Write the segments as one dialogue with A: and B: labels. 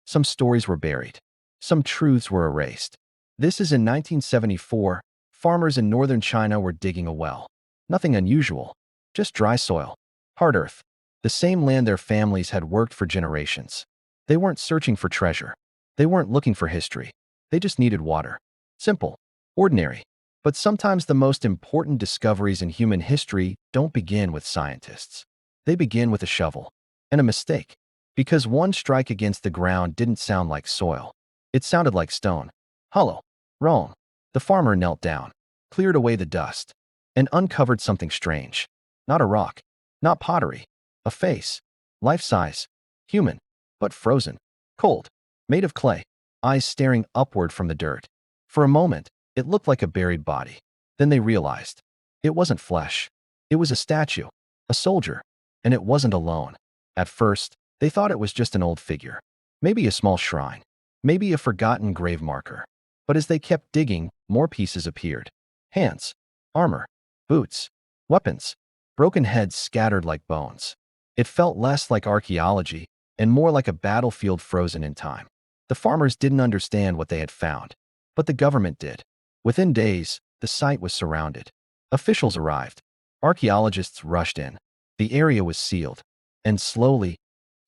A: Some stories were buried. Some truths were erased. This is in 1974. Farmers in northern China were digging a well. Nothing unusual, just dry soil, hard earth, the same land their families had worked for generations. They weren't searching for treasure. They weren't looking for history. They just needed water. Simple, ordinary. But sometimes the most important discoveries in human history don't begin with scientists. They begin with a shovel and a mistake. Because one strike against the ground didn't sound like soil. It sounded like stone. Hollow. Wrong. The farmer knelt down, cleared away the dust, and uncovered something strange. Not a rock. Not pottery. A face. Life-size. Human. But frozen. Cold. Made of clay. Eyes staring upward from the dirt. For a moment, it looked like a buried body. Then they realized. It wasn't flesh. It was a statue. A soldier. And it wasn't alone. At first, they thought it was just an old figure. Maybe a small shrine. Maybe a forgotten grave marker. But as they kept digging, more pieces appeared. Hands. Armor. Boots. Weapons. Broken heads scattered like bones. It felt less like archaeology and more like a battlefield frozen in time. The farmers didn't understand what they had found, but the government did. Within days, the site was surrounded. Officials arrived. Archaeologists rushed in. The area was sealed. And slowly,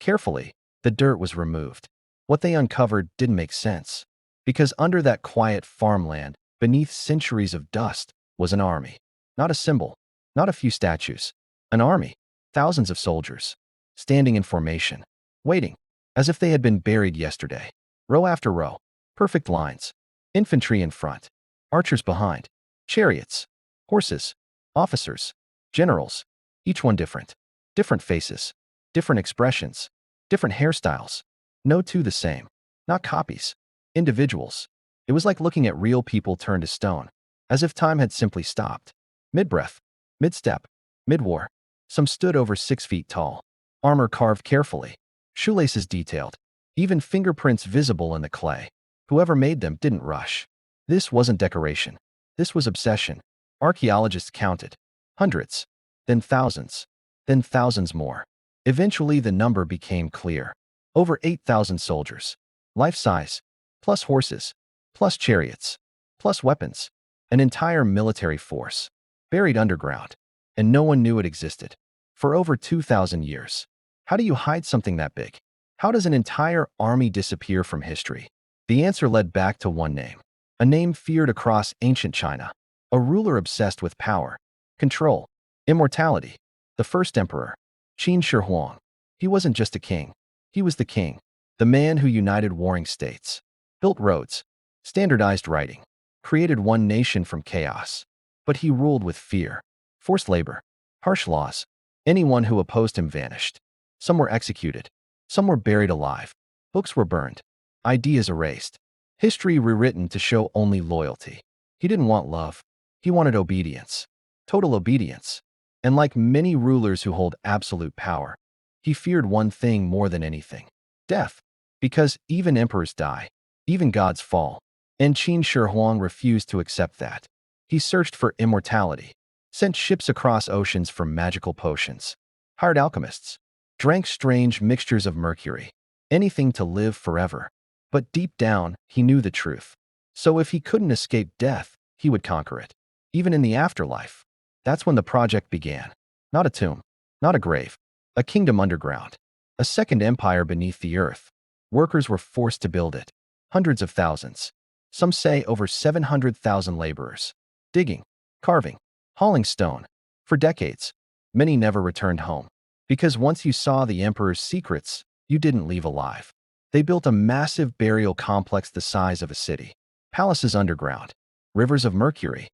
A: carefully, the dirt was removed. What they uncovered didn't make sense. Because under that quiet farmland, beneath centuries of dust, was an army. Not a symbol. Not a few statues. An army. Thousands of soldiers. Standing in formation. Waiting. As if they had been buried yesterday. Row after row. Perfect lines. Infantry in front. Archers behind. Chariots. Horses. Officers. Generals. Each one different. Different faces. Different expressions. Different hairstyles. No two the same. Not copies. Individuals. It was like looking at real people turned to stone. As if time had simply stopped. Mid-breath. Mid-step. Mid-war. Some stood over 6 feet tall. Armor carved carefully. Shoelaces detailed. Even fingerprints visible in the clay. Whoever made them didn't rush. This wasn't decoration. This was obsession. Archaeologists counted. Hundreds. Then thousands. Then thousands more. Eventually the number became clear. Over 8,000 soldiers. Life-size. Plus horses. Plus chariots. Plus weapons. An entire military force. Buried underground. And no one knew it existed. For over 2,000 years. How do you hide something that big? How does an entire army disappear from history? The answer led back to one name. A name feared across ancient China. A ruler obsessed with power, control, immortality. The first emperor, Qin Shi Huang. He wasn't just a king. He was the king. The man who united warring states. Built roads. Standardized writing. Created one nation from chaos. But he ruled with fear. Forced labor. Harsh laws. Anyone who opposed him vanished. Some were executed. Some were buried alive. Books were burned. Ideas erased. History rewritten to show only loyalty. He didn't want love. He wanted obedience. Total obedience. And like many rulers who hold absolute power, he feared one thing more than anything. Death. Because even emperors die. Even gods fall. And Qin Shi Huang refused to accept that. He searched for immortality. Sent ships across oceans for magical potions. Hired alchemists. Drank strange mixtures of mercury. Anything to live forever. But deep down, he knew the truth. So if he couldn't escape death, he would conquer it. Even in the afterlife. That's when the project began. Not a tomb. Not a grave. A kingdom underground. A second empire beneath the earth. Workers were forced to build it. Hundreds of thousands. Some say over 700,000 laborers. Digging. Carving. Hauling stone. For decades. Many never returned home. Because once you saw the emperor's secrets, you didn't leave alive. They built a massive burial complex the size of a city. Palaces underground. Rivers of mercury.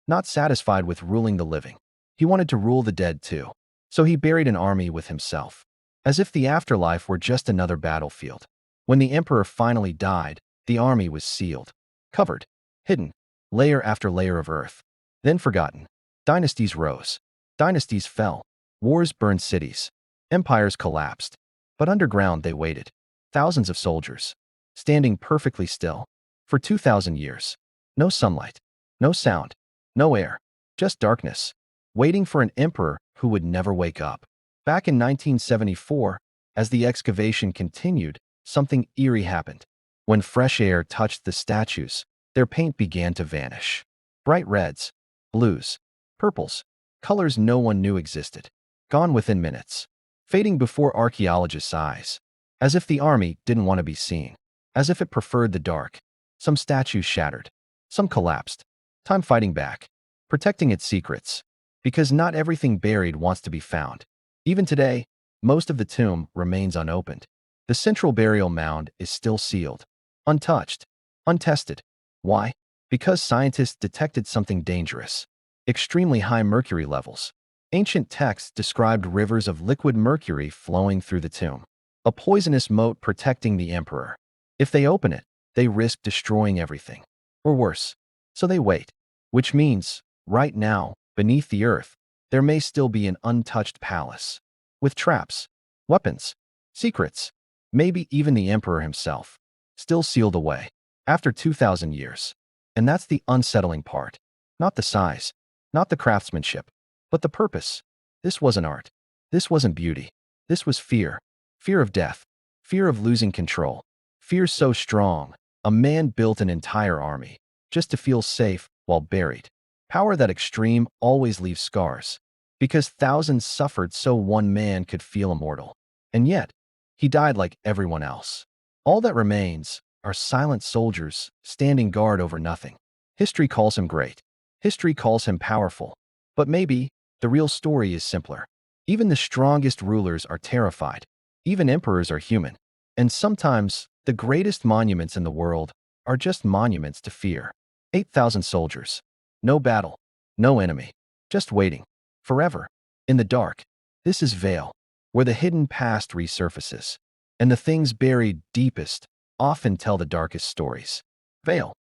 A: Not satisfied with ruling the living, he wanted to rule the dead too. So he buried an army with himself. As if the afterlife were just another battlefield. When the emperor finally died, the army was sealed. Covered. Hidden. Layer after layer of earth. Then forgotten. Dynasties rose. Dynasties fell. Wars burned cities. Empires collapsed. But underground they waited. Thousands of soldiers. Standing perfectly still. For 2,000 years. No sunlight. No sound. No air. Just darkness. Waiting for an emperor who would never wake up. Back in 1974, as the excavation continued, something eerie happened. When fresh air touched the statues, their paint began to vanish. Bright reds, blues, purples, colors no one knew existed, gone within minutes, fading before archaeologists' eyes, as if the army didn't want to be seen, as if it preferred the dark. Some statues shattered, some collapsed, time fighting back, protecting its secrets, because not everything buried wants to be found. Even today, most of the tomb remains unopened. The central burial mound is still sealed, untouched, untested. Why? Because scientists detected something dangerous: extremely high mercury levels. Ancient texts described rivers of liquid mercury flowing through the tomb, a poisonous moat protecting the emperor. If they open it, they risk destroying everything, or worse. So they wait, which means, right now, beneath the earth, there may still be an untouched palace, with traps, weapons, secrets, maybe even the emperor himself, still sealed away, after 2,000 years. And that's the unsettling part. Not the size, not the craftsmanship, but the purpose. This wasn't art. This wasn't beauty. This was fear. Fear of death. Fear of losing control. Fear so strong, a man built an entire army, just to feel safe while buried. Power that extreme always leaves scars, because thousands suffered so one man could feel immortal. And yet, he died like everyone else. All that remains are silent soldiers standing guard over nothing. History calls him great. History calls him powerful. But maybe the real story is simpler. Even the strongest rulers are terrified. Even emperors are human. And sometimes, the greatest monuments in the world are just monuments to fear. 8,000 soldiers. No battle. No enemy. Just waiting. Forever. In the dark. This is Vale, where the hidden past resurfaces. And the things buried deepest often tell the darkest stories. Vale.